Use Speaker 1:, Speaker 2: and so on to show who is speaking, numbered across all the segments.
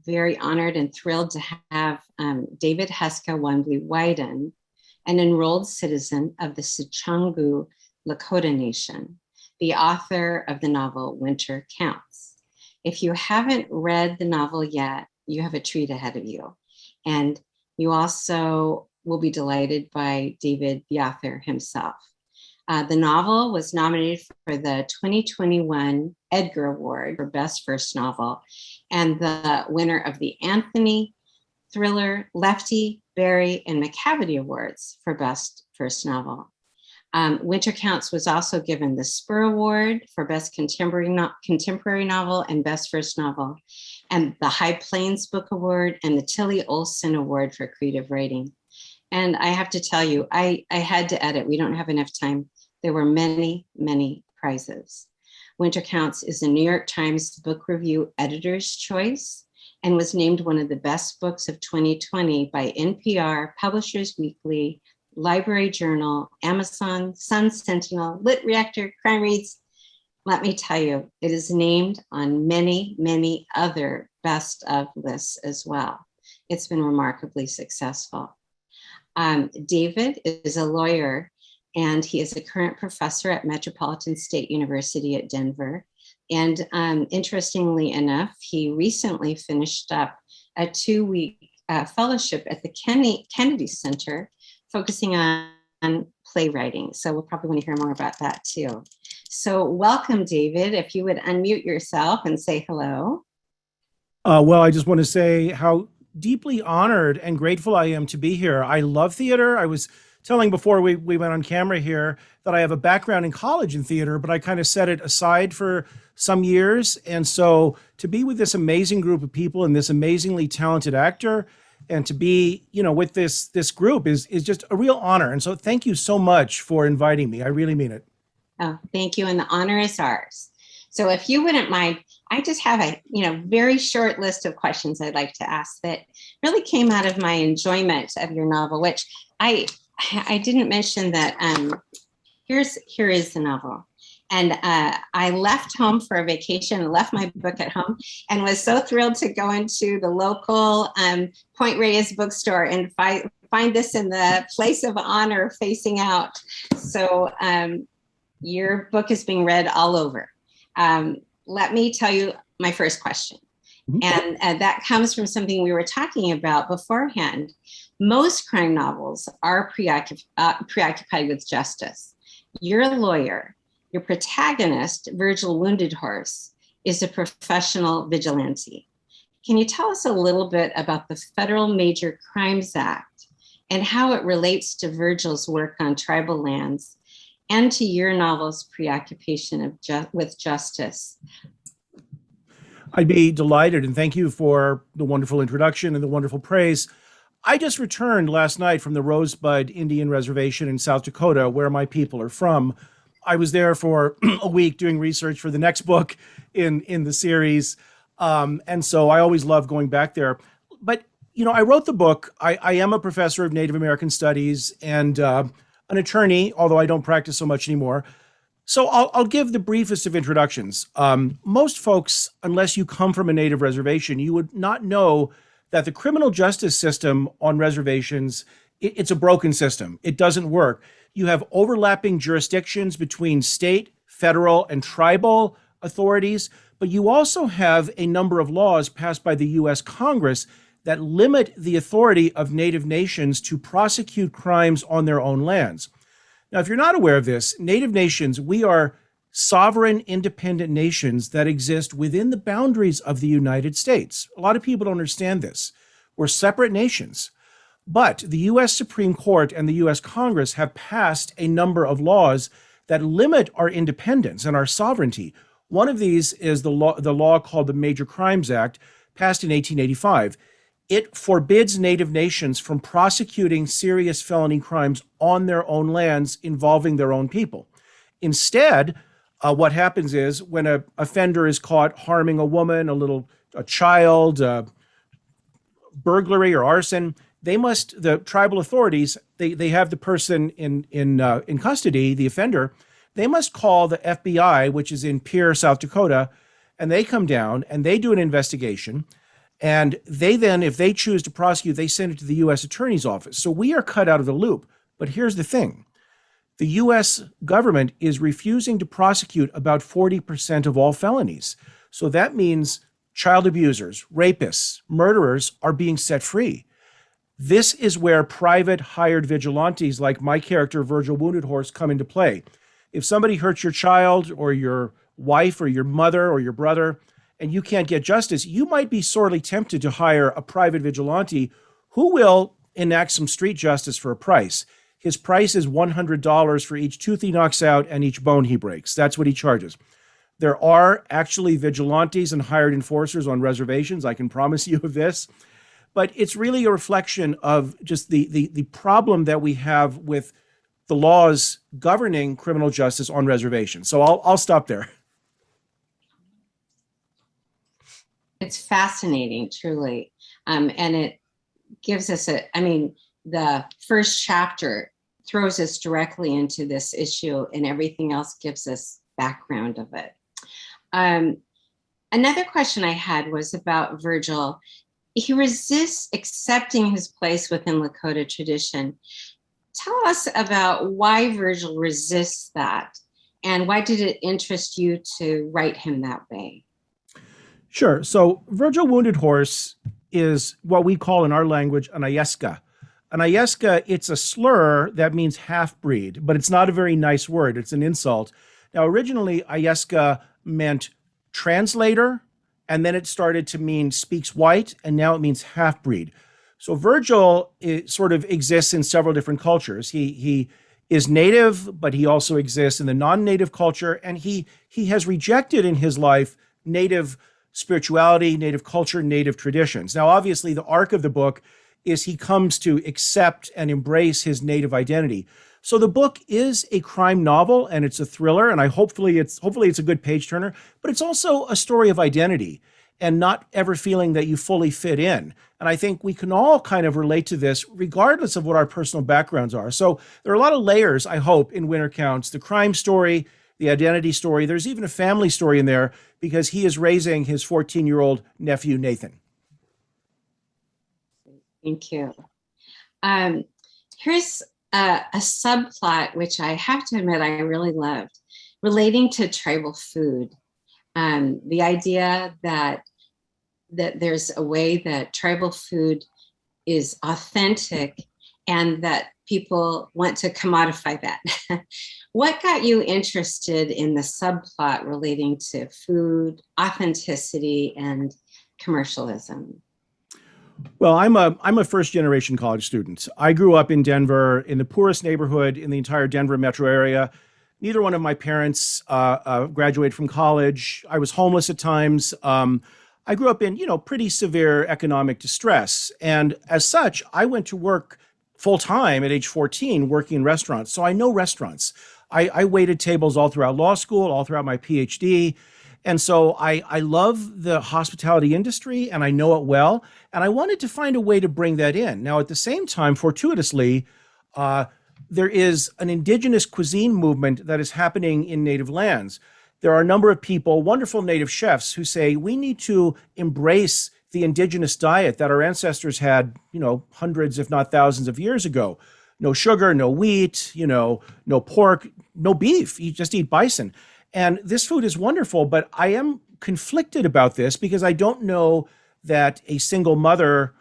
Speaker 1: very honored and thrilled to have David Heska Wanbli Weiden, an enrolled citizen of the Sicangu Lakota Nation, the author of the novel Winter Counts. If you haven't read the novel yet, you have a treat ahead of you. And you also will be delighted by David, the author himself. The novel was nominated for the 2021 Edgar Award for Best First Novel and the winner of the Anthony, Thriller, Lefty, Barry, and Macavity Awards for Best First Novel. Winter Counts was also given the Spur Award for Best Contemporary Novel and Best First Novel, and the High Plains Book Award and the Tilly Olson Award for Creative Writing. And I have to tell you, I had to edit. We don't have enough time. There were many, many prizes. Winter Counts is a New York Times Book Review Editor's Choice and was named one of the best books of 2020 by NPR, Publishers Weekly, Library Journal, Amazon, Sun Sentinel, Lit Reactor, Crime Reads. Let me tell you, it is named on many, many other best of lists as well. It's been remarkably successful. David is a lawyer, and he is a current professor at Metropolitan State University at Denver. And interestingly enough, he recently finished up a 2-week fellowship at the Kennedy Center, focusing on playwriting. So we'll probably want to hear more about that too. So welcome, David. If you would unmute yourself and say hello.
Speaker 2: Well, I just want to say how deeply honored and grateful I am to be here. I love theater. I was telling before we went on camera here that I have a background in college in theater, but I kind of set it aside for some years. And so to be with this amazing group of people and this amazingly talented actor, and to be, with this group is just a real honor. And so thank you so much for inviting me. I really mean it.
Speaker 1: Oh, thank you. And the honor is ours. So if you wouldn't mind, I just have a very short list of questions I'd like to ask that really came out of my enjoyment of your novel, which I didn't mention that here is the novel. And I left home for a vacation and left my book at home and was so thrilled to go into the local Point Reyes bookstore and find this in the place of honor facing out. So your book is being read all over. Let me tell you my first question. Mm-hmm. And that comes from something we were talking about beforehand. Most crime novels are preoccupied with justice. You're a lawyer. Your protagonist, Virgil Wounded Horse, is a professional vigilante. Can you tell us a little bit about the Federal Major Crimes Act and how it relates to Virgil's work on tribal lands and to your novel's preoccupation with justice?
Speaker 2: I'd be delighted, and thank you for the wonderful introduction and the wonderful praise. I just returned last night from the Rosebud Indian Reservation in South Dakota, where my people are from. I was there for a week doing research for the next book in the series. And so I always love going back there. But, I wrote the book. I am a professor of Native American Studies and an attorney, although I don't practice so much anymore. So I'll give the briefest of introductions. Most folks, unless you come from a Native reservation, you would not know that the criminal justice system on reservations, it's a broken system. It doesn't work. You have overlapping jurisdictions between state, federal, and tribal authorities, but you also have a number of laws passed by the U.S. Congress that limit the authority of Native nations to prosecute crimes on their own lands. Now, if you're not aware of this, Native nations, we are sovereign, independent nations that exist within the boundaries of the United States. A lot of people don't understand this. We're separate nations. But the U.S. Supreme Court and the U.S. Congress have passed a number of laws that limit our independence and our sovereignty. One of these is the law called the Major Crimes Act, passed in 1885. It forbids Native nations from prosecuting serious felony crimes on their own lands involving their own people. Instead, what happens is when an offender is caught harming a woman, a child, burglary or arson, the tribal authorities, they have the person in custody, the offender. They must call the FBI, which is in Pierre, South Dakota, and they come down and they do an investigation. And they then, if they choose to prosecute, they send it to the U.S. Attorney's Office. So we are cut out of the loop. But here's the thing. The U.S. government is refusing to prosecute about 40% of all felonies. So that means child abusers, rapists, murderers are being set free. This is where private hired vigilantes like my character, Virgil Wounded Horse, come into play. If somebody hurts your child or your wife or your mother or your brother and you can't get justice, you might be sorely tempted to hire a private vigilante who will enact some street justice for a price. His price is $100 for each tooth he knocks out and each bone he breaks. That's what he charges. There are actually vigilantes and hired enforcers on reservations. I can promise you of this. But it's really a reflection of just the problem that we have with the laws governing criminal justice on reservations. So I'll stop there.
Speaker 1: It's fascinating, truly. And it gives us the first chapter throws us directly into this issue, and everything else gives us background of it. Another question I had was about Virgil. He resists accepting his place within Lakota tradition. Tell us about why Virgil resists that, and why did it interest you to write him that way?
Speaker 2: Sure. So Virgil Wounded Horse is what we call in our language an Ayeska. An Ayeska, it's a slur that means half-breed, but it's not a very nice word. It's an insult. Now, originally, Ayeska meant translator, and then it started to mean speaks white, and now it means half-breed. So Virgil sort of exists in several different cultures. He is native, but he also exists in the non-native culture, and he has rejected in his life native spirituality, native culture, native traditions. Now, obviously, the arc of the book is he comes to accept and embrace his native identity. So the book is a crime novel and it's a thriller, and hopefully it's a good page turner, but it's also a story of identity and not ever feeling that you fully fit in. And I think we can all kind of relate to this regardless of what our personal backgrounds are. So there are a lot of layers, I hope, in Winter Counts. The crime story, the identity story, there's even a family story in there because he is raising his 14-year-old nephew, Nathan.
Speaker 1: Thank you. Here's a subplot, which I have to admit I really loved, relating to tribal food. The idea that there's a way that tribal food is authentic and that people want to commodify that. What got you interested in the subplot relating to food, authenticity, and commercialism?
Speaker 2: Well, I'm a first generation college student. I grew up in Denver, in the poorest neighborhood in the entire Denver metro area. Neither one of my parents graduated from college. I was homeless at times. I grew up in, pretty severe economic distress. And as such, I went to work full time at age 14, working in restaurants. So I know restaurants. I waited tables all throughout law school, all throughout my PhD. And so I love the hospitality industry and I know it well. And I wanted to find a way to bring that in. Now, at the same time, fortuitously, there is an indigenous cuisine movement that is happening in native lands. There are a number of people, wonderful native chefs, who say we need to embrace the indigenous diet that our ancestors had, hundreds, if not thousands of years ago. No sugar, no wheat, no pork, no beef. You just eat bison. And this food is wonderful, but I am conflicted about this because I don't know that a single mother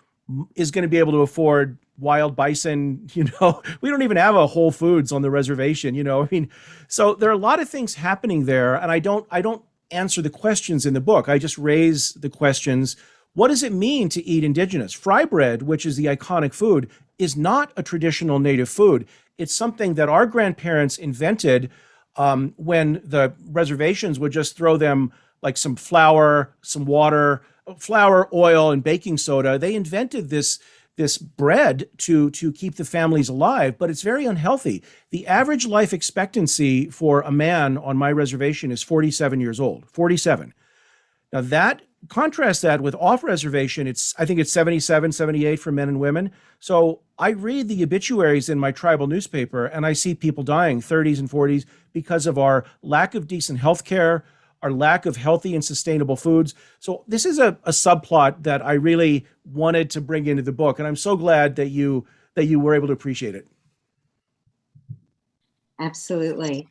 Speaker 2: is going to be able to afford wild bison. We don't even have a Whole Foods on the reservation, so there are a lot of things happening there. And I don't answer the questions in the book. I just raise the questions. What does it mean to eat indigenous? Fry bread, which is the iconic food, is not a traditional native food. It's something that our grandparents invented when the reservations would just throw them like some flour, some water, flour, oil, and baking soda. They invented this bread to keep the families alive, but it's very unhealthy. The average life expectancy for a man on my reservation is 47 years old, 47. Now contrast that with off reservation, I think it's 77, 78 for men and women. So I read the obituaries in my tribal newspaper and I see people dying 30s and 40s because of our lack of decent health care, our lack of healthy and sustainable foods. So this is a subplot that I really wanted to bring into the book, and I'm so glad that you were able to appreciate it.
Speaker 1: Absolutely.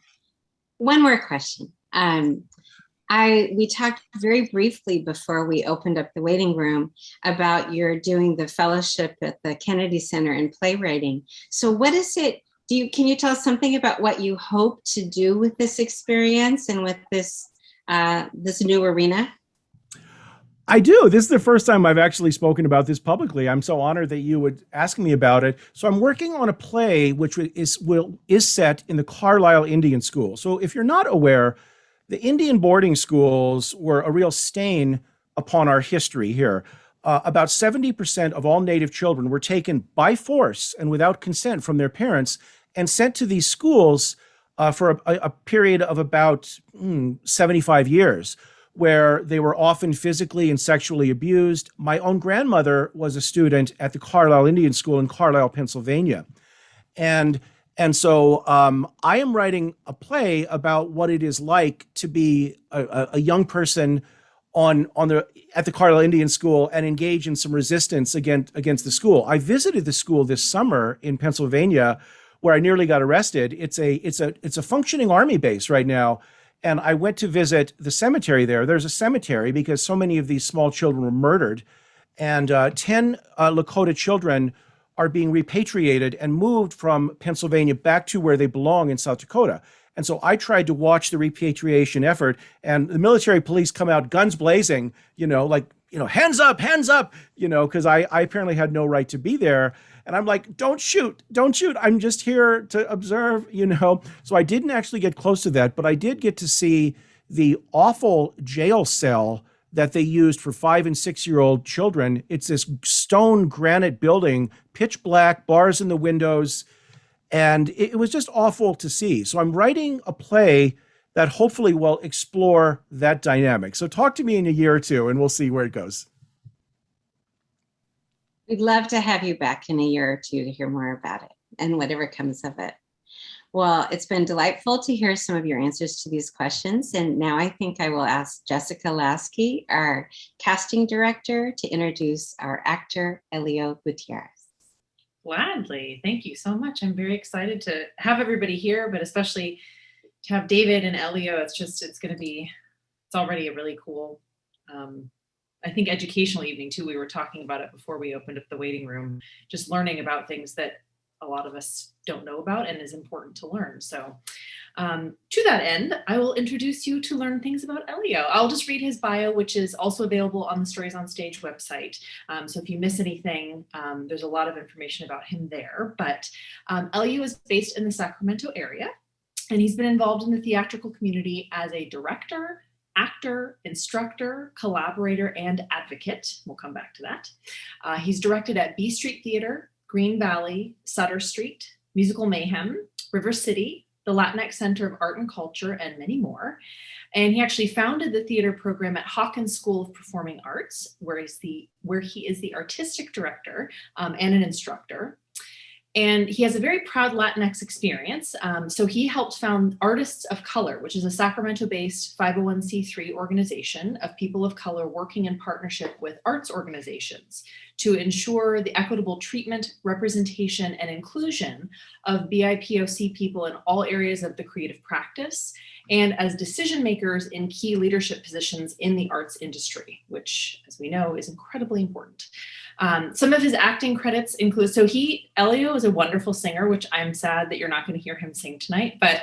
Speaker 1: One more question. We talked very briefly before we opened up the waiting room about your doing the fellowship at the Kennedy Center in playwriting. So what is it, can you tell us something about what you hope to do with this experience and with this new arena?
Speaker 2: I do. This is the first time I've actually spoken about this publicly. I'm so honored that you would ask me about it. So I'm working on a play which is set in the Carlisle Indian School. So if you're not aware, the Indian boarding schools were a real stain upon our history here. About 70% of all Native children were taken by force and without consent from their parents and sent to these schools for a period of about 75 years, where they were often physically and sexually abused. My own grandmother was a student at the Carlisle Indian School in Carlisle, Pennsylvania. And so I am writing a play about what it is like to be a young person at the Carlisle Indian School and engage in some resistance against the school. I visited the school this summer in Pennsylvania, where I nearly got arrested. It's a functioning army base right now. And I went to visit the cemetery there. There's a cemetery because so many of these small children were murdered. And 10 Lakota children are being repatriated and moved from Pennsylvania back to where they belong in South Dakota. And so I tried to watch the repatriation effort, and the military police come out guns blazing, hands up, because I apparently had no right to be there. And I'm like, don't shoot. I'm just here to observe, So I didn't actually get close to that, but I did get to see the awful jail cell that they used for 5 and 6-year-old children. It's this stone granite building, pitch black, bars in the windows. And it was just awful to see. So I'm writing a play that hopefully will explore that dynamic. So talk to me in a year or two and we'll see where it goes.
Speaker 1: We'd love to have you back in a year or two to hear more about it and whatever comes of it. Well, it's been delightful to hear some of your answers to these questions. And now I think I will ask Jessica Lasky, our casting director, to introduce our actor, Elio Gutiérrez.
Speaker 3: Gladly. Thank you so much. I'm very excited to have everybody here, but especially to have David and Elio. It's already a really cool, I think, educational evening too. We were talking about it before we opened up the waiting room, just learning about things that a lot of us don't know about and is important to learn. So to that end, I will introduce you to learn things about Elio. I'll just read his bio, which is also available on the Stories on Stage website. So if you miss anything, there's a lot of information about him there. But Elio is based in the Sacramento area, and he's been involved in the theatrical community as a director, actor, instructor, collaborator, and advocate. We'll come back to that. He's directed at B Street Theater, Green Valley, Sutter Street, Musical Mayhem, River City, the Latinx Center of Art and Culture, and many more. And he actually founded the theater program at Hawkins School of Performing Arts, where he is the artistic director and an instructor. And he has a very proud Latinx experience. So he helped found Artists of Color, which is a Sacramento-based 501c3 organization of people of color working in partnership with arts organizations to ensure the equitable treatment, representation, and inclusion of BIPOC people in all areas of the creative practice and as decision makers in key leadership positions in the arts industry, which, as we know, is incredibly important. Some of his acting credits include, Elio is a wonderful singer, which I'm sad that you're not going to hear him sing tonight, but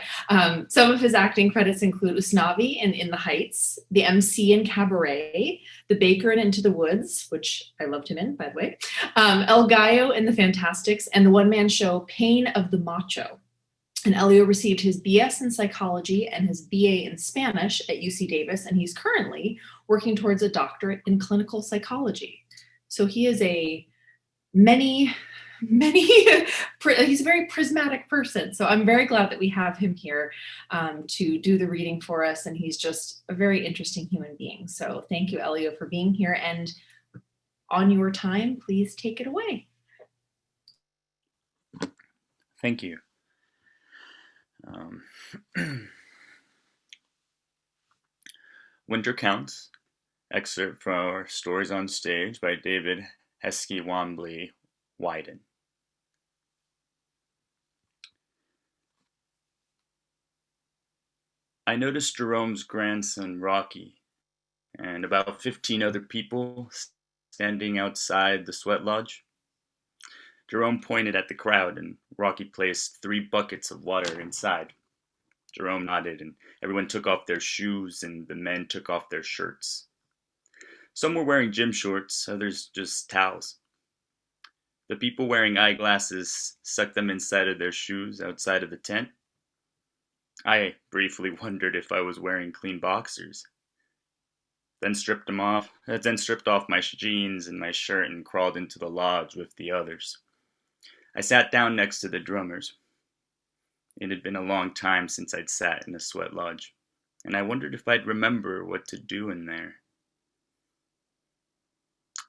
Speaker 3: some of his acting credits include Usnavi in The Heights, the MC in Cabaret, the baker in Into the Woods, which I loved him in, by the way, El Gallo in The Fantastics, and the one-man show Pain of the Macho. And Elio received his BS in psychology and his BA in Spanish at UC Davis, and he's currently working towards a doctorate in clinical psychology. So he is he's a very prismatic person. So I'm very glad that we have him here to do the reading for us. And he's just a very interesting human being. So thank you, Elio, for being here. And on your time, please take it away.
Speaker 4: Thank you. Winter Counts, excerpt from Stories on Stage by David Heska Wanbli Weiden. I noticed Jerome's grandson, Rocky, and about 15 other people standing outside the sweat lodge. Jerome pointed at the crowd, and Rocky placed 3 buckets of water inside. Jerome nodded, and everyone took off their shoes, and the men took off their shirts. Some were wearing gym shorts, others just towels. The people wearing eyeglasses sucked them inside of their shoes outside of the tent. I briefly wondered if I was wearing clean boxers. Then stripped off my jeans and my shirt and crawled into the lodge with the others. I sat down next to the drummers. It had been a long time since I'd sat in a sweat lodge, and I wondered if I'd remember what to do in there.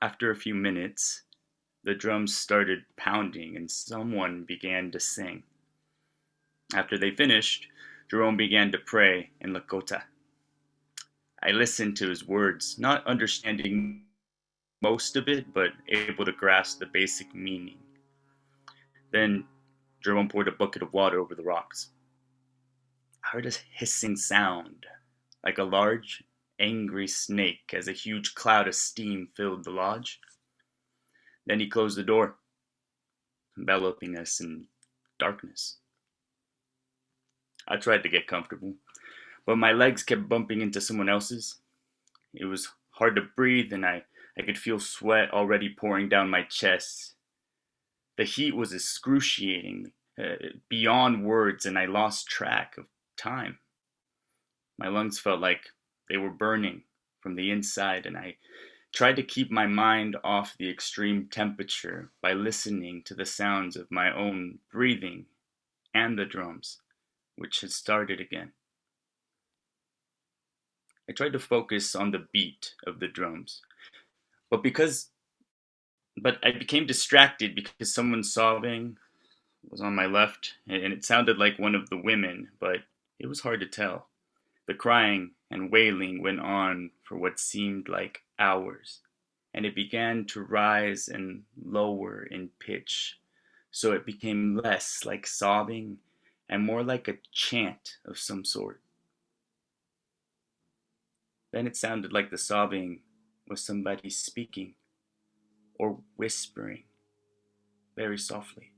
Speaker 4: After a few minutes, the drums started pounding and someone began to sing. After they finished, Jerome began to pray in Lakota. I listened to his words, not understanding most of it, but able to grasp the basic meaning. Then Jerome poured a bucket of water over the rocks. I heard a hissing sound, like a large, angry snake, as a huge cloud of steam filled the lodge. Then he closed the door, enveloping us in darkness. I tried to get comfortable, but my legs kept bumping into someone else's. It was hard to breathe, and I could feel sweat already pouring down my chest. The heat was excruciating, beyond words, and I lost track of time. My lungs felt like they were burning from the inside, and I tried to keep my mind off the extreme temperature by listening to the sounds of my own breathing and the drums, which had started again. I tried to focus on the beat of the drums, but I became distracted because someone sobbing was on my left, and it sounded like one of the women, but it was hard to tell. The crying and wailing went on for what seemed like hours, and it began to rise and lower in pitch, so it became less like sobbing and more like a chant of some sort. Then it sounded like the sobbing was somebody speaking or whispering very softly.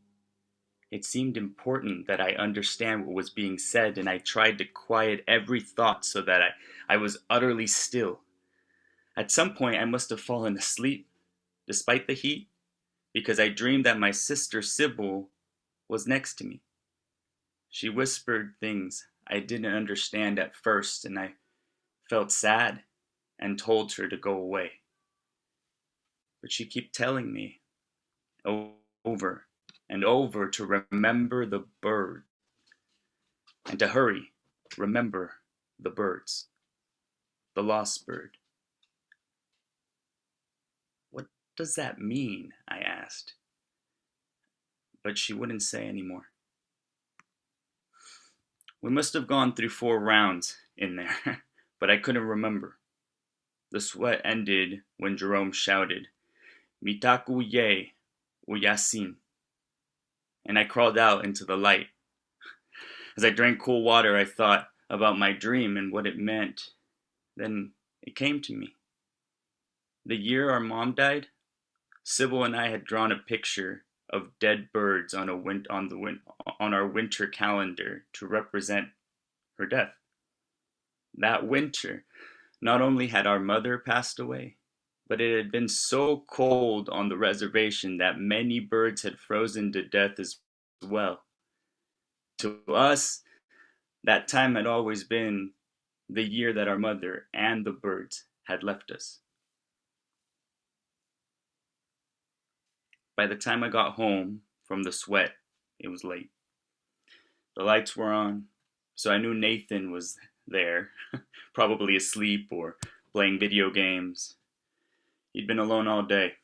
Speaker 4: It seemed important that I understand what was being said, and I tried to quiet every thought so that I was utterly still. At some point, I must have fallen asleep, despite the heat, because I dreamed that my sister Sybil was next to me. She whispered things I didn't understand at first, and I felt sad and told her to go away. But she kept telling me over and over to remember the bird and to hurry, remember the birds, the lost bird. What does that mean? I asked, but she wouldn't say anymore. We must have gone through 4 rounds in there, but I couldn't remember. The sweat ended when Jerome shouted, "Mitaku ye uyasin," and I crawled out into the light. As I drank cool water, I thought about my dream and what it meant. Then it came to me. The year our mom died, Sybil and I had drawn a picture of dead birds on our winter calendar to represent her death. That winter, not only had our mother passed away, but it had been so cold on the reservation that many birds had frozen to death as well. To us, that time had always been the year that our mother and the birds had left us. By the time I got home from the sweat, it was late. The lights were on, so I knew Nathan was there, probably asleep or playing video games. He'd been alone all day,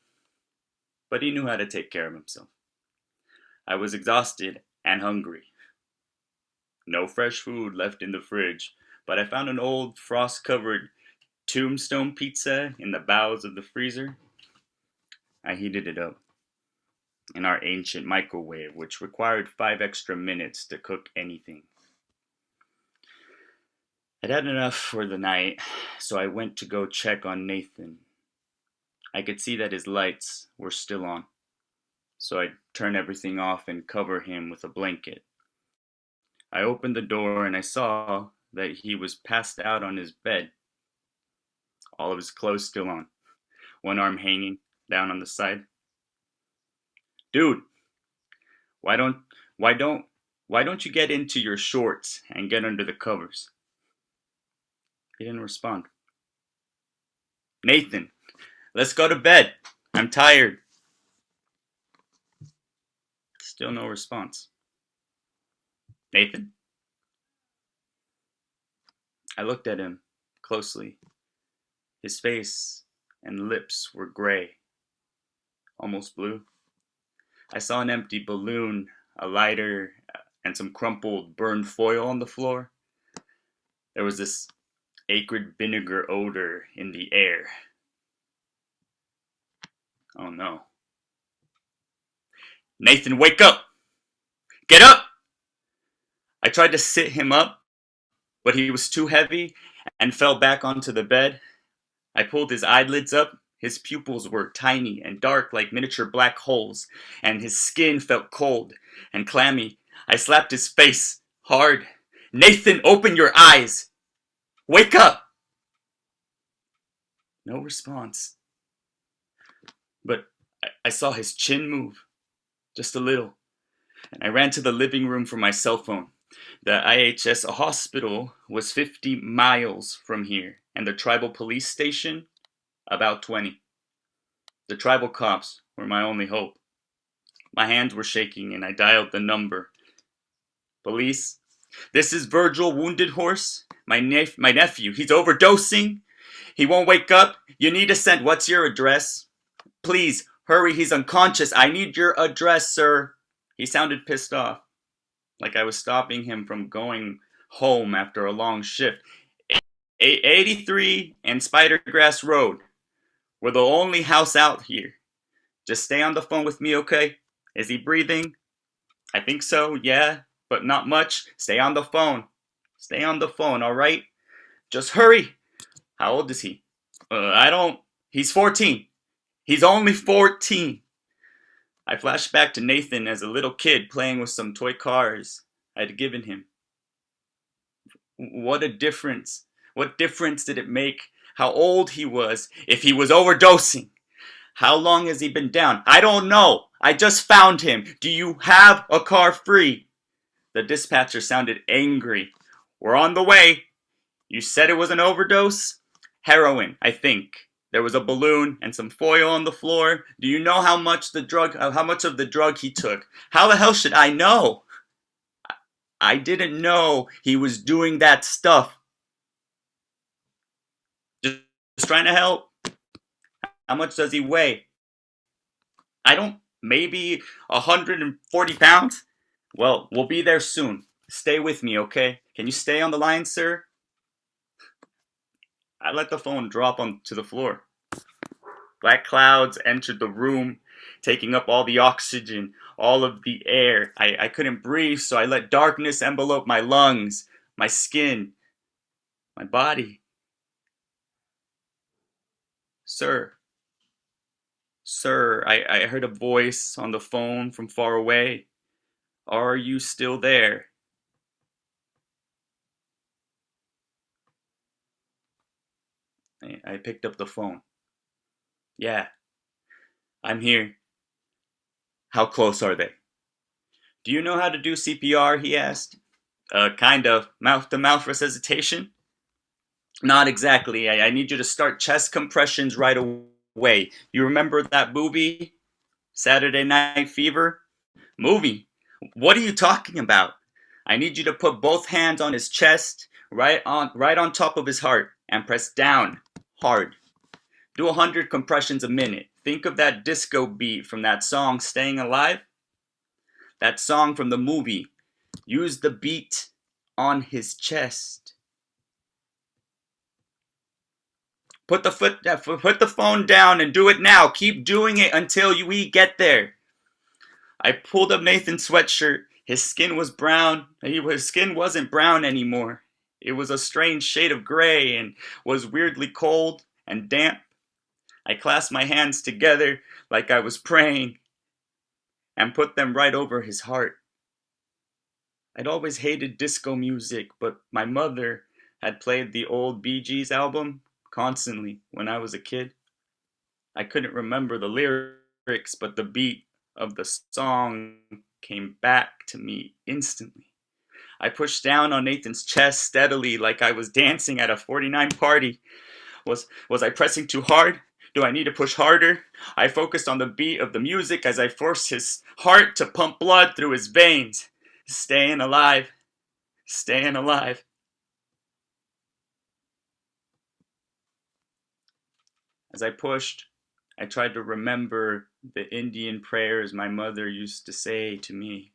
Speaker 4: but he knew how to take care of himself. I was exhausted and hungry. No fresh food left in the fridge, but I found an old frost-covered tombstone pizza in the bowels of the freezer. I heated it up in our ancient microwave, which required 5 extra minutes to cook anything. I'd had enough for the night, so I went to go check on Nathan. I could see that his lights were still on, so I turned everything off and covered him with a blanket. I opened the door and I saw that he was passed out on his bed, all of his clothes still on, one arm hanging down on the side. Dude, why don't you get into your shorts and get under the covers? He didn't respond. Nathan, let's go to bed. I'm tired. Still no response. Nathan? I looked at him closely. His face and lips were gray, almost blue. I saw an empty balloon, a lighter, and some crumpled burned foil on the floor. There was this acrid vinegar odor in the air. Oh no. Nathan, wake up! Get up! I tried to sit him up, but he was too heavy and fell back onto the bed. I pulled his eyelids up. His pupils were tiny and dark like miniature black holes, and his skin felt cold and clammy. I slapped his face hard. Nathan, open your eyes! Wake up! No response. But I saw his chin move, just a little, and I ran to the living room for my cell phone. The IHS hospital was 50 miles from here, and the tribal police station about 20. The tribal cops were my only hope. My hands were shaking and I dialed the number. Police, this is Virgil Wounded Horse. My nephew, he's overdosing. He won't wake up. You need to send, what's your address? Please, hurry, he's unconscious. I need your address, sir. He sounded pissed off, like I was stopping him from going home after a long shift. 83 and Spidergrass Road. We're the only house out here. Just stay on the phone with me, okay? Is he breathing? I think so, yeah, but not much. Stay on the phone. Stay on the phone, all right? Just hurry. How old is he? He's 14. He's only 14. I flashed back to Nathan as a little kid playing with some toy cars I'd given him. What a difference. What difference did it make how old he was if he was overdosing? How long has he been down? I don't know. I just found him. Do you have a car free? The dispatcher sounded angry. We're on the way. You said it was an overdose? Heroin, I think. There was a balloon and some foil on the floor. Do you know how much of the drug he took? How the hell should I know? I didn't know he was doing that stuff. Just trying to help. How much does he weigh? Maybe 140 pounds? Well, we'll be there soon. Stay with me, okay? Can you stay on the line, sir? I let the phone drop onto the floor. Black clouds entered the room, taking up all the oxygen, all of the air. I couldn't breathe, so I let darkness envelope my lungs, my skin, my body. Sir, I heard a voice on the phone from far away. Are you still there? I picked up the phone. Yeah, I'm here. How close are they? Do you know how to do CPR, he asked. Kind of. Mouth-to-mouth resuscitation? Not exactly. I need you to start chest compressions right away. You remember that movie? Saturday Night Fever? Movie? What are you talking about? I need you to put both hands on his chest, right on top of his heart, and press down, hard. Do 100 compressions a minute. Think of that disco beat from that song, Staying Alive. That song from the movie. Use the beat on his chest. Put the phone down and do it now. Keep doing it until we get there. I pulled up Nathan's sweatshirt. His skin was brown. His skin wasn't brown anymore. It was a strange shade of gray and was weirdly cold and damp. I clasped my hands together like I was praying and put them right over his heart. I'd always hated disco music, but my mother had played the old Bee Gees album constantly when I was a kid. I couldn't remember the lyrics, but the beat of the song came back to me instantly. I pushed down on Nathan's chest steadily like I was dancing at a 49 party. Was I pressing too hard? Do I need to push harder? I focused on the beat of the music as I forced his heart to pump blood through his veins. Staying alive. Staying alive. As I pushed, I tried to remember the Indian prayers my mother used to say to me.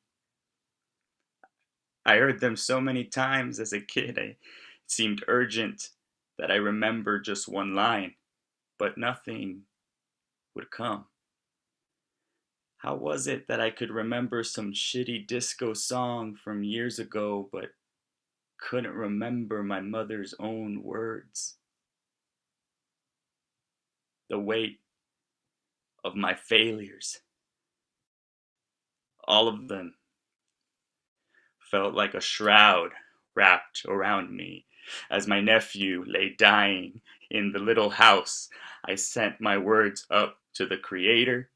Speaker 4: I heard them so many times as a kid, it seemed urgent that I remember just one line, but nothing would come. How was it that I could remember some shitty disco song from years ago, but couldn't remember my mother's own words? The weight of my failures, all of them, felt like a shroud wrapped around me. As my nephew lay dying in the little house, I sent my words up to the Creator.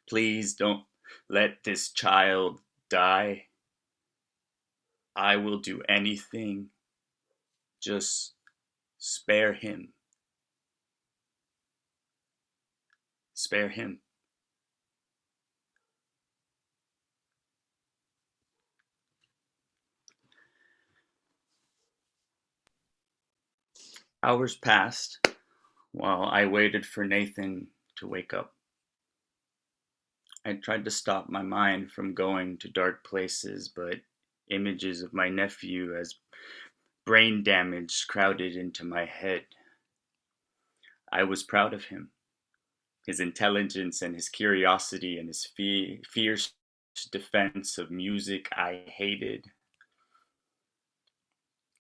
Speaker 4: Please don't let this child die. I will do anything. Just spare him. Spare him. Hours passed while I waited for Nathan to wake up. I tried to stop my mind from going to dark places, but images of my nephew as brain damage crowded into my head. I was proud of him. His intelligence and his curiosity and his fierce defense of music I hated.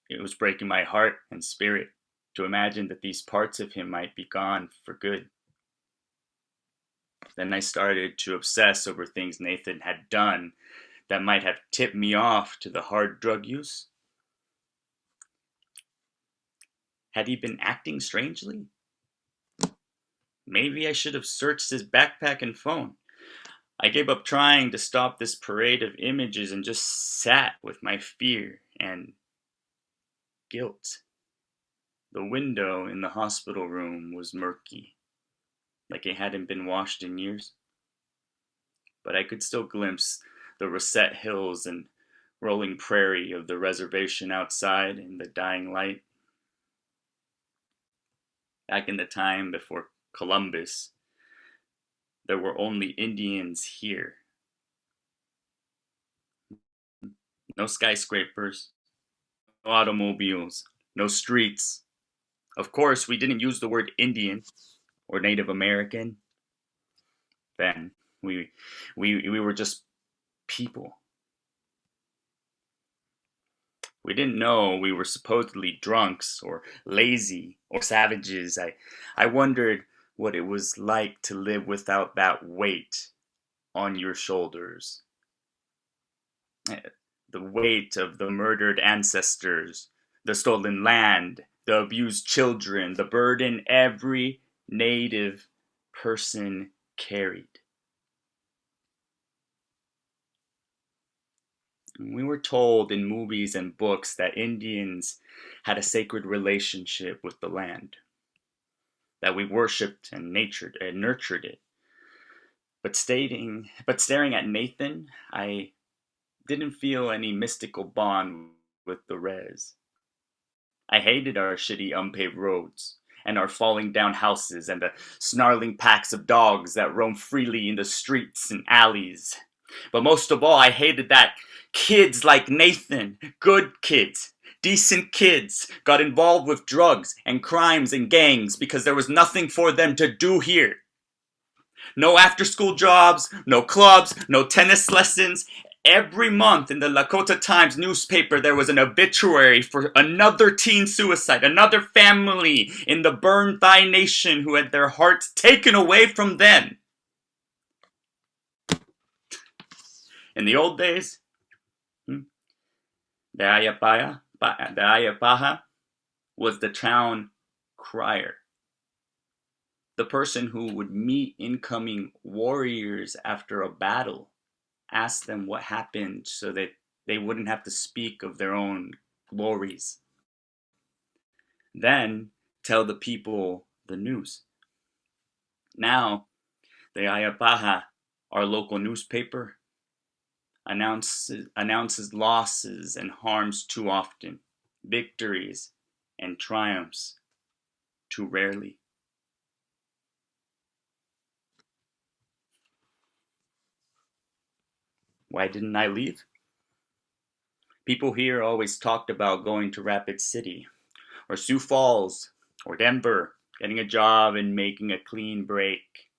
Speaker 4: It was breaking my heart and spirit to imagine that these parts of him might be gone for good. Then I started to obsess over things Nathan had done that might have tipped me off to the hard drug use. Had he been acting strangely? Maybe I should have searched his backpack and phone. I gave up trying to stop this parade of images and just sat with my fear and guilt. The window in the hospital room was murky, like it hadn't been washed in years. But I could still glimpse the Rosette Hills and rolling prairie of the reservation outside in the dying light. Back in the time before Columbus, there were only Indians here. No skyscrapers, no automobiles, no streets. Of course, we didn't use the word Indian or Native American. Then we were just people. We didn't know we were supposedly drunks or lazy or savages. I wondered what it was like to live without that weight on your shoulders. The weight of the murdered ancestors, the stolen land, the abused children, the burden every Native person carried. We were told in movies and books that Indians had a sacred relationship with the land, that we worshipped and nurtured it. But staring at Nathan, I didn't feel any mystical bond with the res. I hated our shitty unpaved roads, and our falling down houses, and the snarling packs of dogs that roam freely in the streets and alleys. But most of all, I hated that kids like Nathan, good kids, Decent kids got involved with drugs and crimes and gangs because there was nothing for them to do here. No after-school jobs, no clubs, no tennis lessons. Every month in the Lakota Times newspaper, there was an obituary for another teen suicide, another family in the Burn Thigh Nation who had their hearts taken away from them. In the old days, the Ayapaha was the town crier. The person who would meet incoming warriors after a battle, ask them what happened so that they wouldn't have to speak of their own glories. Then tell the people the news. Now, the Ayapaha, our local newspaper, announces losses and harms too often, victories and triumphs too rarely. Why didn't I leave? People here always talked about going to Rapid City, or Sioux Falls, or Denver, getting a job and making a clean break,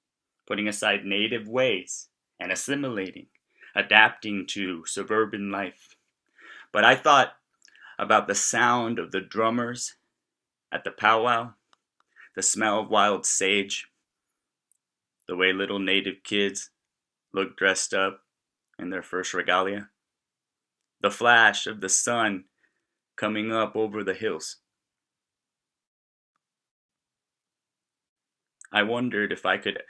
Speaker 4: putting aside native ways and assimilating, adapting to suburban life. But I thought about the sound of the drummers at the powwow, the smell of wild sage, the way little native kids look dressed up in their first regalia, the flash of the sun coming up over the hills. I wondered if I could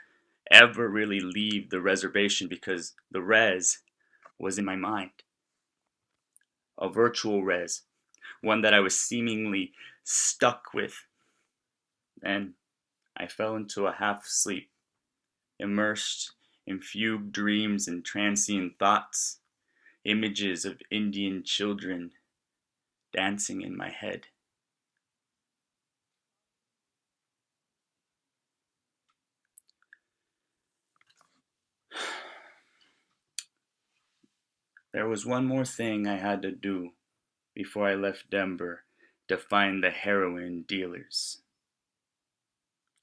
Speaker 4: ever really leave the reservation because the res was in my mind. A virtual res, one that I was seemingly stuck with. And I fell into a half sleep, immersed in fugue dreams and transient thoughts, images of Indian children dancing in my head. There was one more thing I had to do before I left Denver to find the heroin dealers.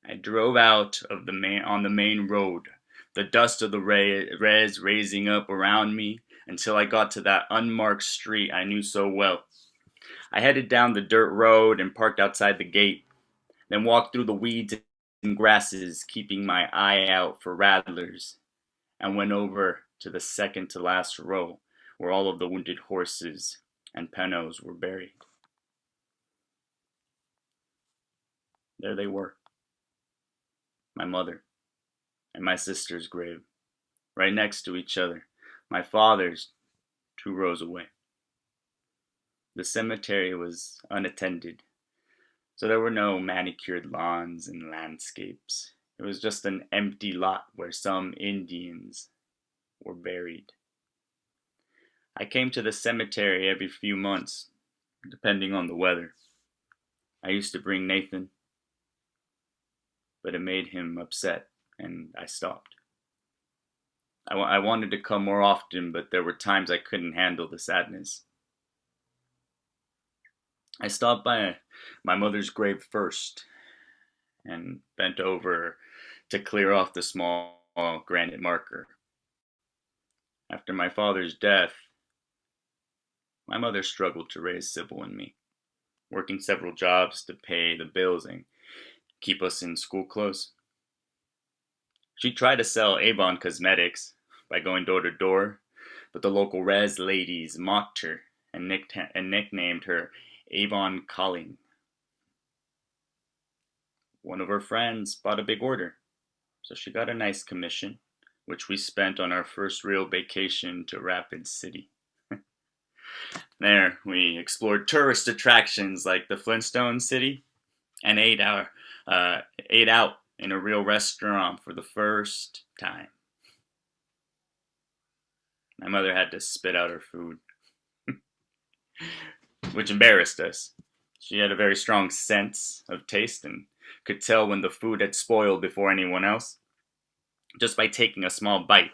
Speaker 4: I drove out of on the main road, the dust of the res raising up around me until I got to that unmarked street I knew so well. I headed down the dirt road and parked outside the gate, then walked through the weeds and grasses, keeping my eye out for rattlers, and went over to the second to last row where all of the wounded horses and penos were buried. There they were. My mother and my sister's grave, right next to each other. My father's 2 rows away. The cemetery was unattended, so there were no manicured lawns and landscapes. It was just an empty lot where some Indians were buried. I came to the cemetery every few months, depending on the weather. I used to bring Nathan, but it made him upset, and I stopped. I wanted to come more often, but there were times I couldn't handle the sadness. I stopped by my mother's grave first and bent over to clear off the small granite marker. After my father's death, my mother struggled to raise Sybil and me, working several jobs to pay the bills and keep us in school clothes. She tried to sell Avon cosmetics by going door to door, but the local res ladies mocked her and nicknamed her Avon Colleen. One of her friends bought a big order, so she got a nice commission, which we spent on our first real vacation to Rapid City. There, we explored tourist attractions like the Flintstone City and ate out in a real restaurant for the first time. My mother had to spit out her food, which embarrassed us. She had a very strong sense of taste and could tell when the food had spoiled before anyone else, just by taking a small bite.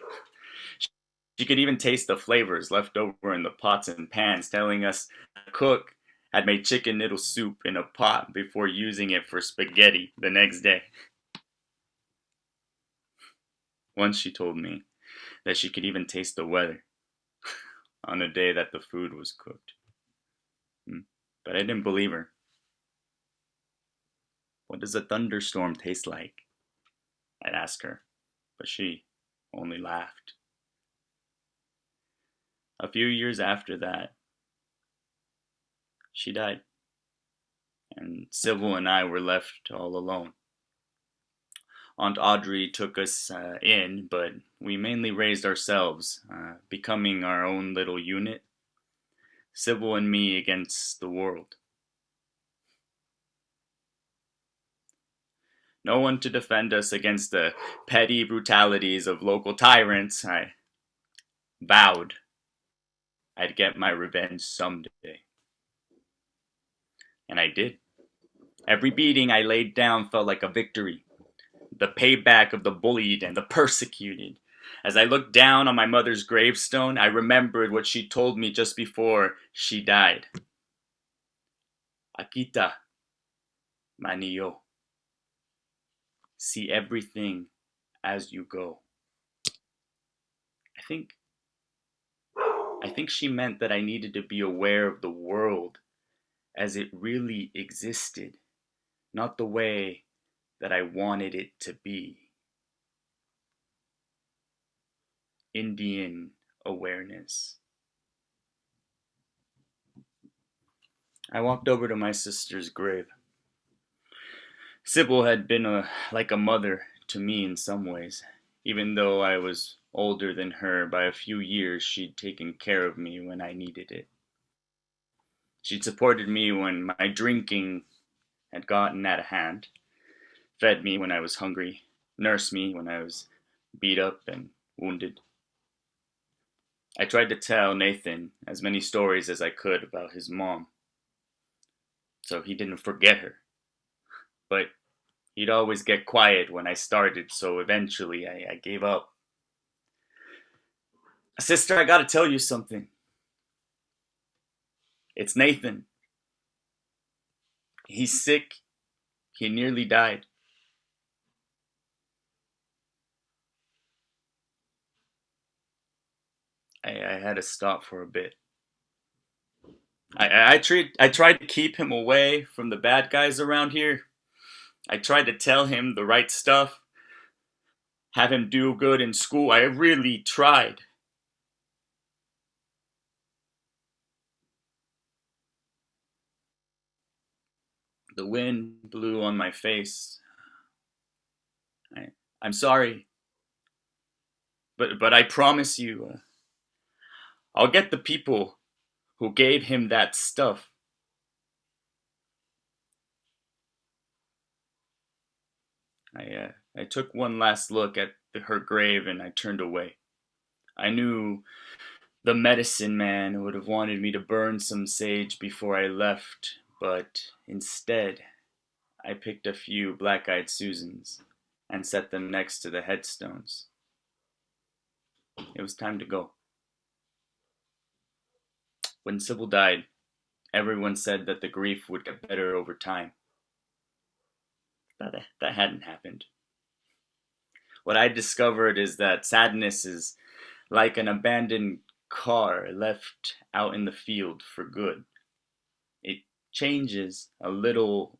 Speaker 4: She could even taste the flavors left over in the pots and pans, telling us the cook had made chicken noodle soup in a pot before using it for spaghetti the next day. Once she told me that she could even taste the weather on a day that the food was cooked. But I didn't believe her. What does a thunderstorm taste like? I'd ask her, but she only laughed. A few years after that, she died, and Sybil and I were left all alone. Aunt Audrey took us in, but we mainly raised ourselves, becoming our own little unit, Sybil and me against the world. No one to defend us against the petty brutalities of local tyrants. I vowed I'd get my revenge someday. And I did. Every beating I laid down felt like a victory. The payback of the bullied and the persecuted. As I looked down on my mother's gravestone, I remembered what she told me just before she died. Akita, Maniyo. See everything as you go. I think she meant that I needed to be aware of the world as it really existed, not the way that I wanted it to be. Indian awareness. I walked over to my sister's grave. Sybil had been like a mother to me in some ways. Even though I was older than her by a few years, she'd taken care of me when I needed it. She'd supported me when my drinking had gotten out of hand, fed me when I was hungry, nursed me when I was beat up and wounded. I tried to tell Nathan as many stories as I could about his mom, so he didn't forget her. But he'd always get quiet when I started, so eventually I gave up. Sister, I gotta tell you something. It's Nathan. He's sick. He nearly died. I had to stop for a bit. I tried to keep him away from the bad guys around here. I tried to tell him the right stuff, have him do good in school. I really tried. The wind blew on my face. I'm sorry, but I promise you, I'll get the people who gave him that stuff. I took one last look at her grave and I turned away. I knew the medicine man would have wanted me to burn some sage before I left, but instead I picked a few black-eyed Susans and set them next to the headstones. It was time to go. When Sybil died, everyone said that the grief would get better over time. That hadn't happened. What I discovered is that sadness is like an abandoned car left out in the field for good. It changes a little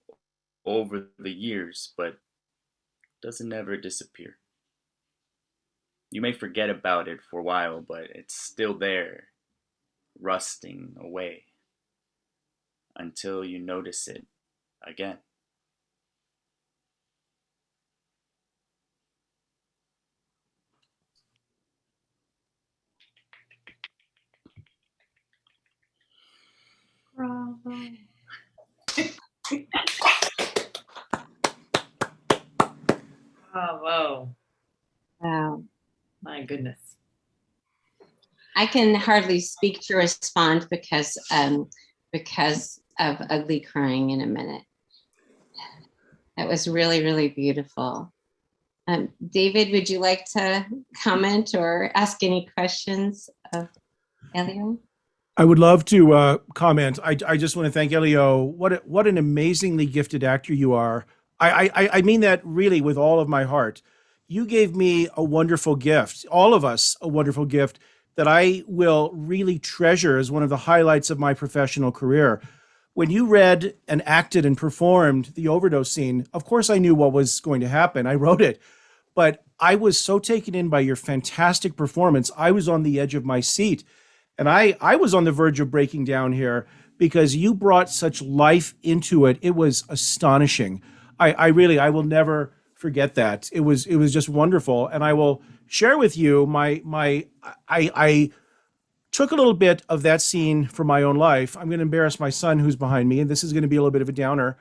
Speaker 4: over the years, but doesn't ever disappear. You may forget about it for a while, but it's still there, rusting away, until you notice it again.
Speaker 3: Bravo. Bravo.
Speaker 1: Wow.
Speaker 3: My goodness.
Speaker 1: I can hardly speak to respond because of ugly crying in a minute. That was really, really beautiful. David, would you like to comment or ask any questions of Elio?
Speaker 2: I would love to comment. I just want to thank Elio. What an amazingly gifted actor you are. I mean that really with all of my heart. You gave me a wonderful gift, all of us a wonderful gift that I will really treasure as one of the highlights of my professional career. When you read and acted and performed the overdose scene, of course I knew what was going to happen. I wrote it, but I was so taken in by your fantastic performance. I was on the edge of my seat. And I was on the verge of breaking down here because you brought such life into it. It was astonishing. I really, I will never forget that. It was just wonderful. And I will share with you I took a little bit of that scene from my own life. I'm going to embarrass my son who's behind me, and this is going to be a little bit of a downer.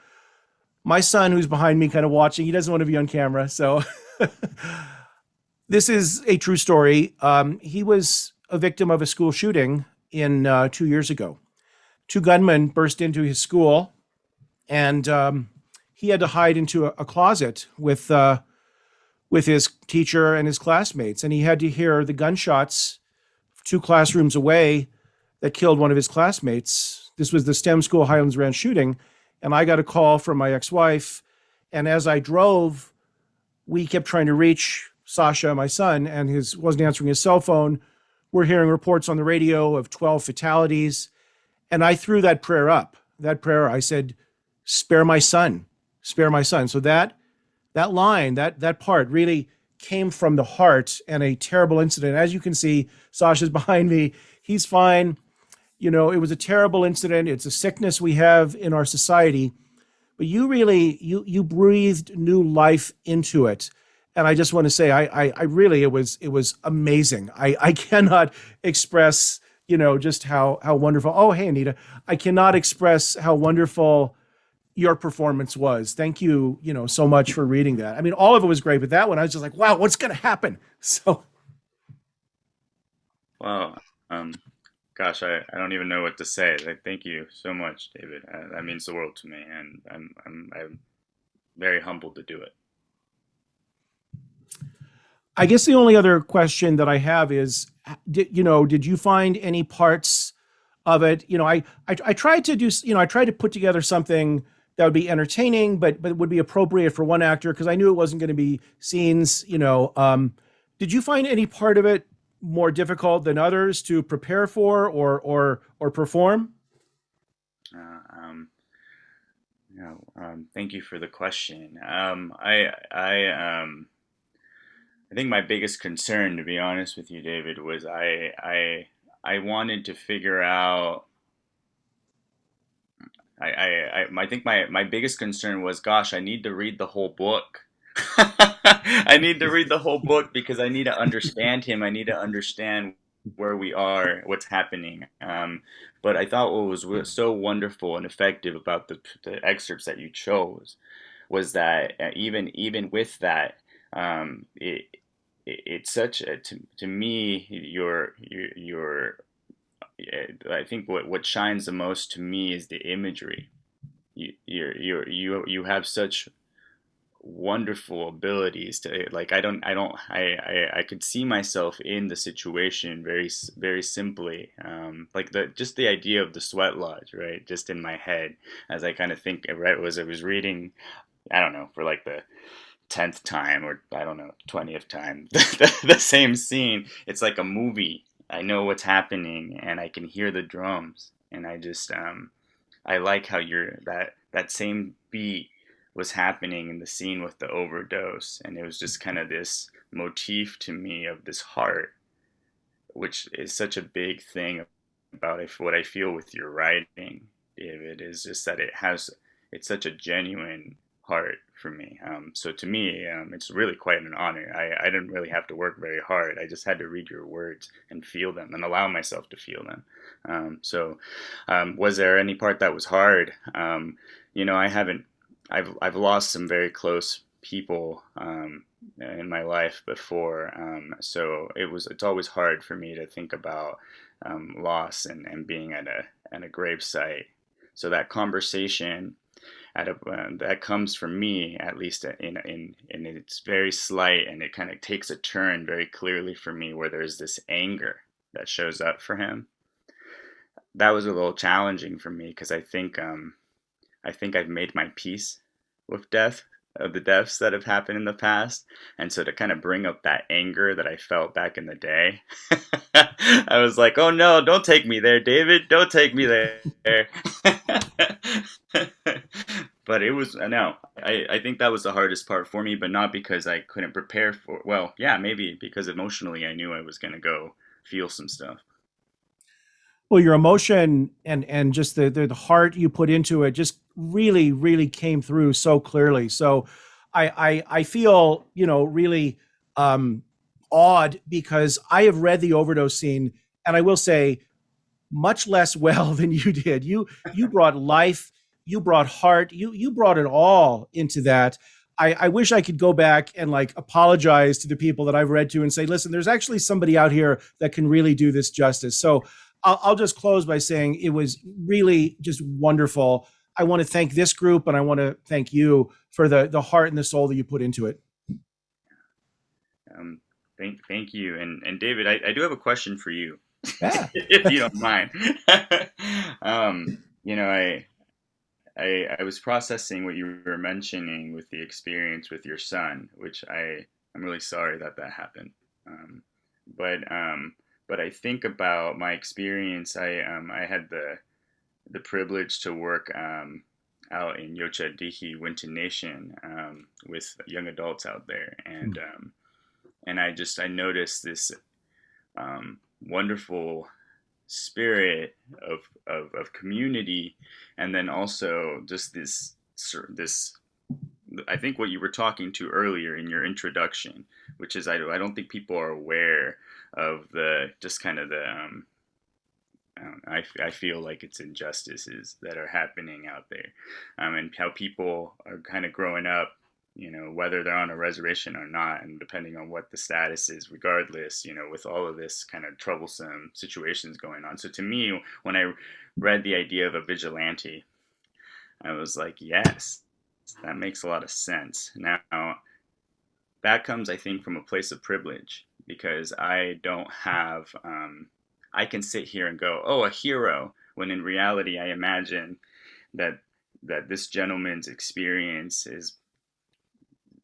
Speaker 2: My son who's behind me kind of watching, he doesn't want to be on camera. So this is a true story. He was a victim of a school shooting in 2 years ago. Two gunmen burst into his school, and he had to hide into a closet with his teacher and his classmates, and he had to hear the gunshots 2 classrooms away that killed one of his classmates. This was the STEM school Highlands Ranch shooting, and I got a call from my ex-wife, and as I drove, we kept trying to reach Sasha, my son, and his wasn't answering his cell phone. We're hearing reports on the radio of 12 fatalities. And I threw that prayer up. That prayer, I said, spare my son, spare my son. So that line, that part really came from the heart, and a terrible incident. As you can see, Sasha's behind me. He's fine. You know, it was a terrible incident. It's a sickness we have in our society. But you really, you breathed new life into it. And I just want to say, I really, it was amazing. I cannot express, just how wonderful. Oh, hey, Anita. I cannot express how wonderful your performance was. Thank you, so much for reading that. I mean, all of it was great, but that one, I was just like, wow, what's going to happen? So.
Speaker 4: Wow. Gosh, I don't even know what to say. Like, thank you so much, David. That means the world to me, and I'm very humbled to do it.
Speaker 2: I guess the only other question that I have is, did you find any parts of it? I tried to do, I tried to put together something that would be entertaining, but would be appropriate for one actor because I knew it wasn't going to be scenes. Did you find any part of it more difficult than others to prepare for or perform?
Speaker 4: Thank you for the question. I think my biggest concern, to be honest with you, David, was I wanted to figure out. I think my biggest concern was, gosh, I need to read the whole book. I need to read the whole book because I need to understand him. I need to understand where we are, what's happening. But I thought what was so wonderful and effective about the excerpts that you chose was that even with that, it's such a, to me your I think what shines the most to me is the imagery. You have such wonderful abilities to, like, I could see myself in the situation very simply, like just the idea of the sweat lodge, right, just in my head as I kind of think, right, I was reading, I don't know, for like the 10th time, or I don't know, 20th time, the same scene. It's like a movie. I know what's happening and I can hear the drums, and I just I like how that same beat was happening in the scene with the overdose, and it was just kind of this motif to me of this heart, which is such a big thing about what I feel with your writing, David, is just that it's such a genuine heart for me. So to me, it's really quite an honor. I didn't really have to work very hard. I just had to read your words and feel them and allow myself to feel them. Was there any part that was hard? I've lost some very close people in my life before, so it's always hard for me to think about loss and being at a gravesite. So that conversation that comes from me, at least in it's very slight, and it kind of takes a turn very clearly for me, where there's this anger that shows up for him. that was a little challenging for me because I think I've made my peace with death, of the deaths that have happened in the past. And so to kind of bring up that anger that I felt back in the day, I was like, oh no, don't take me there, David. Don't take me there. But it was, no, I think that was the hardest part for me, but not because I couldn't prepare for, well, yeah, maybe because emotionally I knew I was going to go feel some stuff.
Speaker 2: Well, your emotion and just the heart you put into it just really, really came through so clearly. So I feel, really awed because I have read the overdose scene, and I will say much less well than you did. You brought life, you brought heart, you brought it all into that. I wish I could go back and like apologize to the people that I've read to and say, listen, there's actually somebody out here that can really do this justice. So I'll just close by saying it was really just wonderful. I want to thank this group, and I want to thank you for the heart and the soul that you put into it.
Speaker 4: Thank you. And David, I do have a question for you,
Speaker 2: Yeah.
Speaker 4: if you don't mind. You know, I was processing what you were mentioning with the experience with your son, which I'm really sorry that happened. But I think about my experience. I had the privilege to work out in Yocha Dihi, Winton Nation, with young adults out there, and I noticed this wonderful spirit of community, and then also just this I think what you were talking to earlier in your introduction, which is I don't think people are aware of the just kind of the I feel like it's injustices that are happening out there, and how people are kind of growing up, whether they're on a reservation or not, and depending on what the status is, regardless, with all of this kind of troublesome situations going on. So to me, when I read the idea of a vigilante, I was like, yes, that makes a lot of sense. Now, that comes, I think, from a place of privilege, because I don't have, I can sit here and go, oh, a hero, when in reality, I imagine that this gentleman's experience is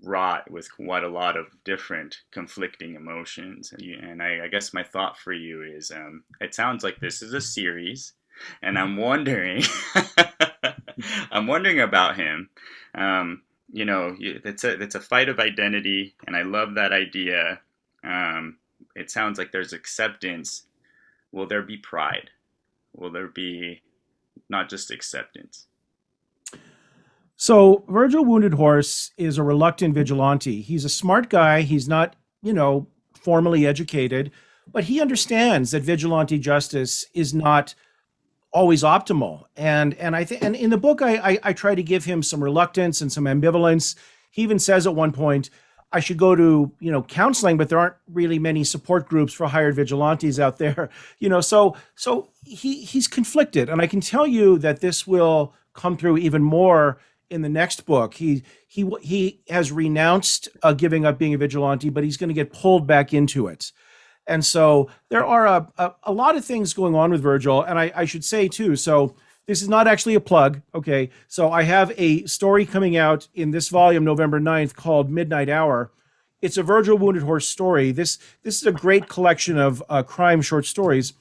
Speaker 4: wrought with quite a lot of different conflicting emotions. And I guess my thought for you is, it sounds like this is a series, and I'm wondering, I'm wondering about him. It's a fight of identity, and I love that idea. It sounds like there's acceptance. Will there be pride? Will there be not just acceptance?
Speaker 2: So Virgil Wounded Horse is a reluctant vigilante. He's a smart guy. He's not, formally educated, but he understands that vigilante justice is not always optimal. And I think, and in the book, I try to give him some reluctance and some ambivalence. He even says at one point, I should go to, counseling, but there aren't really many support groups for hired vigilantes out there, so he's conflicted. And I can tell you that this will come through even more in the next book. He has renounced giving up being a vigilante, but he's going to get pulled back into it. And so there are a lot of things going on with Virgil. And I should say too, so this is not actually a plug. Okay. So I have a story coming out in this volume, November 9th, called Midnight Hour. It's a Virgil Wounded Horse story. This is a great collection of crime short stories.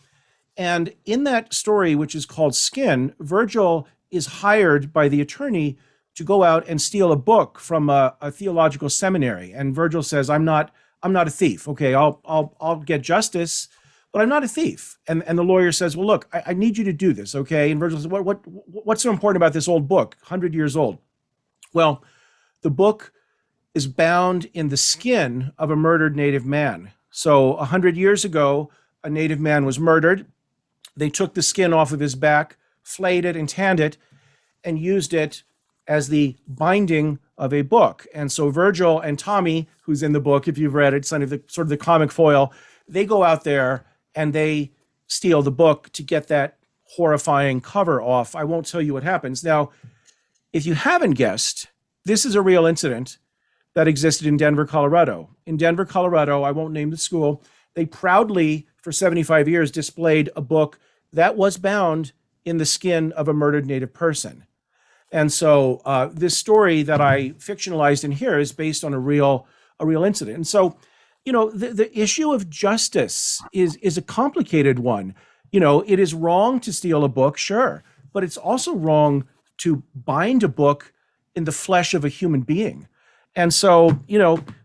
Speaker 2: And in that story, which is called Skin, Virgil is hired by the attorney to go out and steal a book from a theological seminary. And Virgil says, I'm not a thief. Okay, I'll get justice, but I'm not a thief. And the lawyer says, well, look, I need you to do this, okay? And Virgil says, what's so important about this old book, 100 years old? Well, the book is bound in the skin of a murdered Native man. So 100 years ago, a Native man was murdered. They took the skin off of his back, flayed it and tanned it, and used it as the binding of a book. And so Virgil and Tommy, who's in the book, if you've read it, sort of the comic foil, they go out there and they steal the book to get that horrifying cover off. I won't tell you what happens. Now, if you haven't guessed, this is a real incident that existed in Denver, Colorado. In Denver, Colorado, I won't name the school, they proudly, for 75 years, displayed a book that was bound in the skin of a murdered Native person. And so this story that I fictionalized in here is based on a real incident. And so, the issue of justice is a complicated one. It is wrong to steal a book, sure, but it's also wrong to bind a book in the flesh of a human being. And so,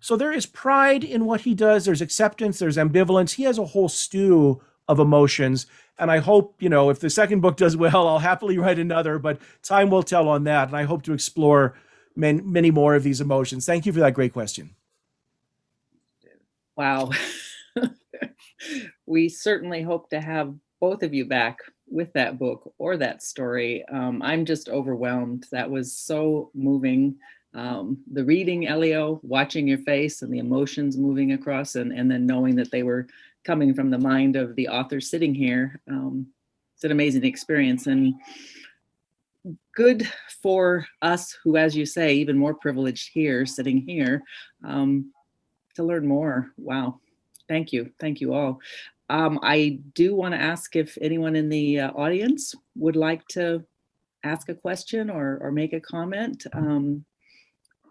Speaker 2: so there is pride in what he does. There's acceptance, there's ambivalence. He has a whole stew of emotions. And I hope, if the second book does well, I'll happily write another, but time will tell on that. And I hope to explore many more of these emotions. Thank you for that great question.
Speaker 5: Wow. We certainly hope to have both of you back with that book or that story. I'm just overwhelmed. That was so moving. The reading, Elio, watching your face and the emotions moving across, and then knowing that they were coming from the mind of the author sitting here. It's an amazing experience, and good for us who, as you say, even more privileged here, sitting here, to learn more. Wow. Thank you. Thank you all. I do want to ask if anyone in the audience would like to ask a question or make a comment.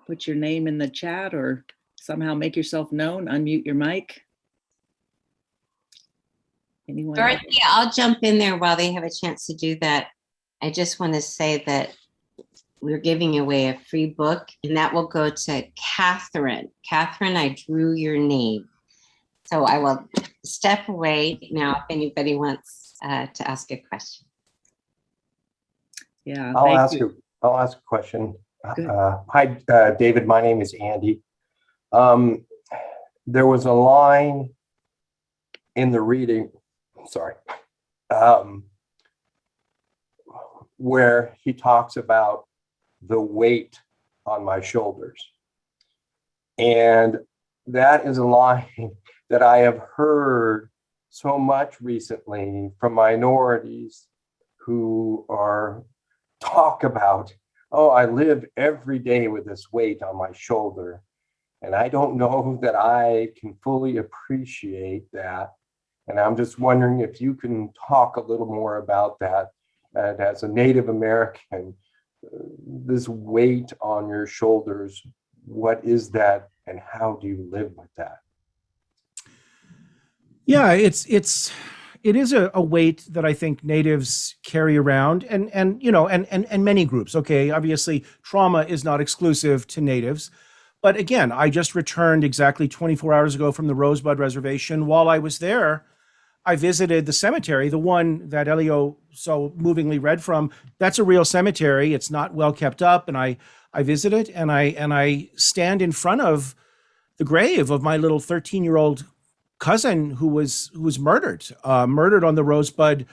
Speaker 5: Put your name in the chat or somehow make yourself known, unmute your mic. Anyone?
Speaker 1: Dorothy, I'll jump in there while they have a chance to do that. I just want to say that we're giving away a free book, and that will go to Catherine. Catherine, I drew your name. So I will step away now if anybody wants to ask a question.
Speaker 5: Yeah,
Speaker 6: I'll ask a question. Hi, David. My name is Andy. There was a line in the reading, where he talks about the weight on my shoulders. And that is a line that I have heard so much recently from minorities who talk about, oh, I live every day with this weight on my shoulder. And I don't know that I can fully appreciate that. And I'm just wondering if you can talk a little more about that. And as a Native American, this weight on your shoulders, what is that and how do you live with that?
Speaker 2: Yeah, it is a weight that I think Natives carry around, and many groups. Okay, obviously trauma is not exclusive to Natives, but again, I just returned exactly 24 hours ago from the Rosebud Reservation. While I was there, I visited the cemetery, the one that Elio so movingly read from. That's a real cemetery. It's not well kept up, and I visit it, and I stand in front of the grave of my little 13-year-old cousin who was murdered on the Rosebud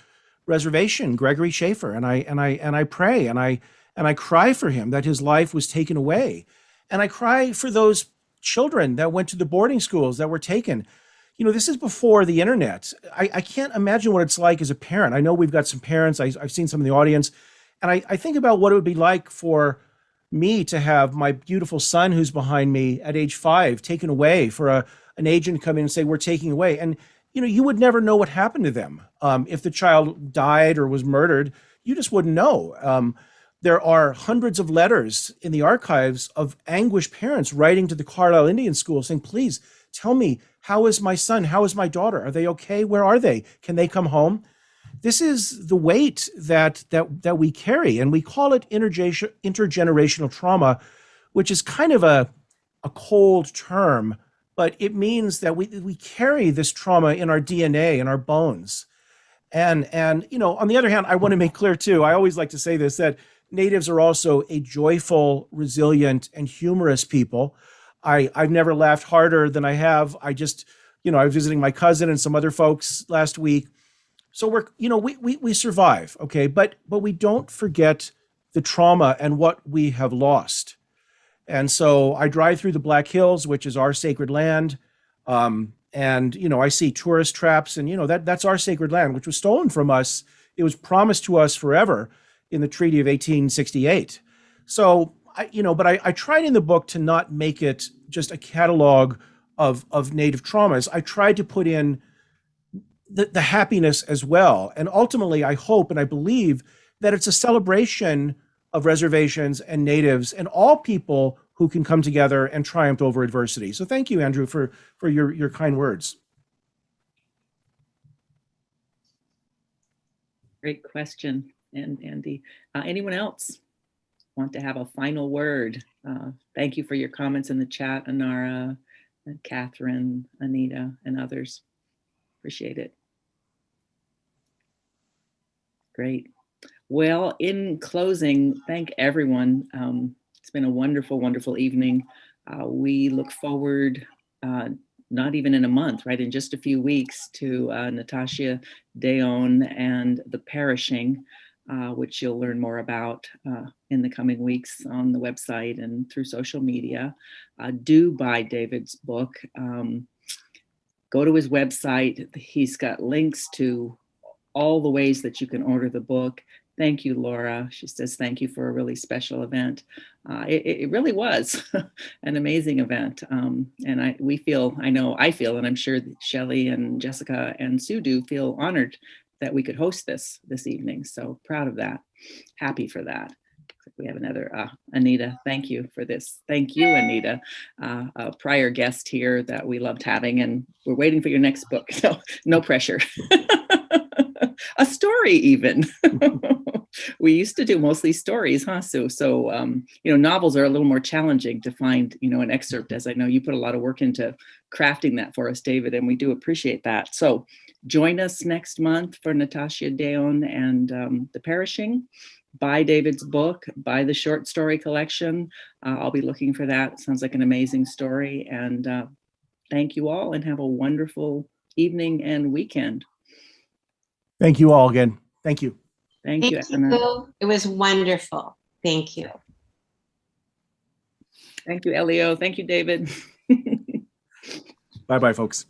Speaker 2: Reservation, Gregory Schaefer, and I pray and I cry for him that his life was taken away, and I cry for those children that went to the boarding schools that were taken. This is before the internet. I can't imagine what it's like as a parent. I know we've got some parents. I've seen some in the audience, and I think about what it would be like for me to have my beautiful son who's behind me at age 5 taken away, for an agent to come in and say, we're taking away. And, you would never know what happened to them. If the child died or was murdered, you just wouldn't know. There are hundreds of letters in the archives of anguished parents writing to the Carlisle Indian School saying, please tell me, how is my son? How is my daughter? Are they okay? Where are they? Can they come home? This is the weight that we carry, and we call it intergenerational trauma, which is kind of a cold term, but it means that we carry this trauma in our DNA, in our bones. And on the other hand, I want to make clear too, I always like to say this, that Natives are also a joyful, resilient, and humorous people. I've never laughed harder than I have. I was visiting my cousin and some other folks last week. So we survive, okay? But we don't forget the trauma and what we have lost. And so I drive through the Black Hills, which is our sacred land. And I see tourist traps, and that's our sacred land, which was stolen from us. It was promised to us forever in the Treaty of 1868. So I tried in the book to not make it just a catalog of Native traumas. I tried to put in the happiness as well. And ultimately, I hope and I believe that it's a celebration of reservations and natives and all people who can come together and triumph over adversity. So thank you, Andrew, for your kind words.
Speaker 5: Great question, and Andy. Anyone else want to have a final word? Thank you for your comments in the chat, Anara, and Catherine, Anita, and others. Appreciate it. Great. Well, in closing, thank everyone. It's been a wonderful, wonderful evening. We look forward, not even in a month, right, in just a few weeks, to Natasha Deon and The Perishing, which you'll learn more about in the coming weeks on the website and through social media. Do buy David's book. Go to his website. He's got links to all the ways that you can order the book. Thank you, Laura. She says, thank you for a really special event. It really was an amazing event. And I feel, and I'm sure Shelley and Jessica and Sue do feel honored that we could host this evening. So proud of that. Happy for that. We have another, Anita, thank you for this. Thank you, Anita, a prior guest here that we loved having, and we're waiting for your next book. So no pressure. A story even. We used to do mostly stories, huh, Sue? So, novels are a little more challenging to find, an excerpt, as I know you put a lot of work into crafting that for us, David, and we do appreciate that. So join us next month for Natasha Deon and The Perishing. Buy David's book, buy the short story collection. I'll be looking for that. It sounds like an amazing story. And thank you all, and have a wonderful evening and weekend.
Speaker 2: Thank you all again. Thank you.
Speaker 5: Thank you,
Speaker 1: Thank you. It was wonderful. Thank you.
Speaker 5: Thank you, Elio. Thank you, David.
Speaker 2: Bye-bye, folks.